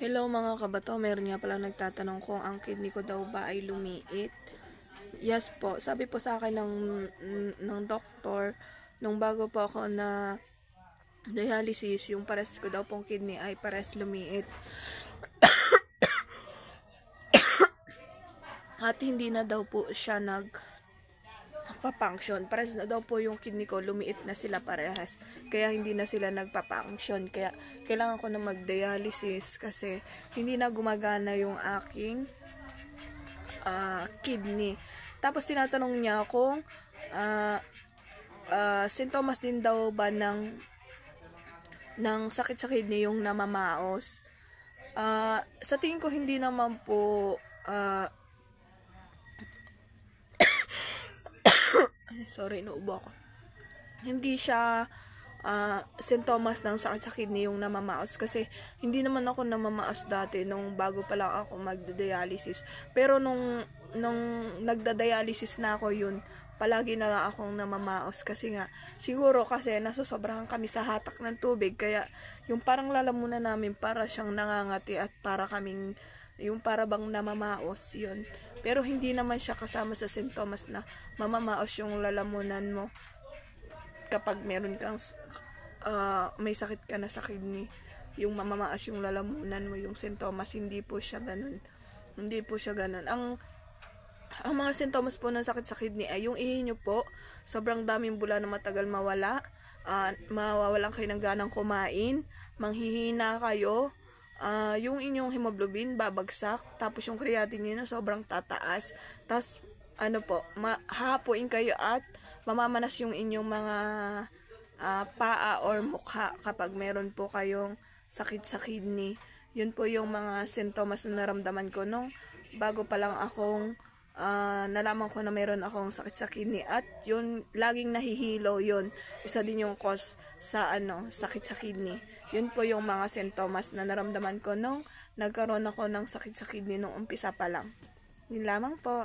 Hello mga kabato, meron nga pala nagtatanong kung ang kidney ko daw ba ay lumiit. Yes po, sabi po sa akin ng doktor, nung bago po ako na dialysis, yung pares ko daw pong kidney ay pares lumiit. At hindi na daw po siya nagpa-function. Pares na daw po yung kidney ko, lumiit na sila parehas. Kaya hindi na sila nagpa-function. Kaya kailangan ko na mag-dialysis kasi hindi na gumagana yung aking kidney. Tapos tinatanong niya kung sintomas din daw ba ng sakit sa kidney yung namamaos. Sa tingin ko hindi naman po sorry, naubo ako. Hindi siya sintomas ng sakit sa kidney yung namamaos kasi hindi naman ako namamaos dati nung bago pa lang ako magda-dialysis. Pero nung nagda-dialysis na ako, yun palagi na lang akong namamaos kasi nga siguro kasi nasusobrahan kami sa hatak ng tubig, kaya yung parang lalamunan namin para siyang nangangati at para kaming yung para bang namamaos yun. Pero hindi naman siya kasama sa sintomas na mamamaos yung lalamunan mo kapag meron kang may sakit ka na sa kidney. Yung mamamaas yung lalamunan mo, yung sintomas, hindi po siya ganun. Hindi po siya ganun. Ang mga sintomas po ng sakit sa kidney ay yung ihi nyo po, sobrang daming bula na matagal mawala, mawawalan kayo ng ganang kumain, manghihina kayo, yung inyong hemoglobin babagsak, tapos yung creatinine nyo sobrang tataas, tapos hahapuin kayo at mamamanas yung inyong mga paa or mukha kapag meron po kayong sakit sa kidney. Yun po yung mga sintomas na naramdaman ko nung bago pa lang akong nalaman ko na meron akong sakit sa kidney, at yun laging nahihilo. Yun isa din yung cause sa sakit sa kidney. Yun po yung mga sintomas na naramdaman ko nung nagkaroon ako ng sakit sa kidney nung umpisa pa lang. Yun lamang po.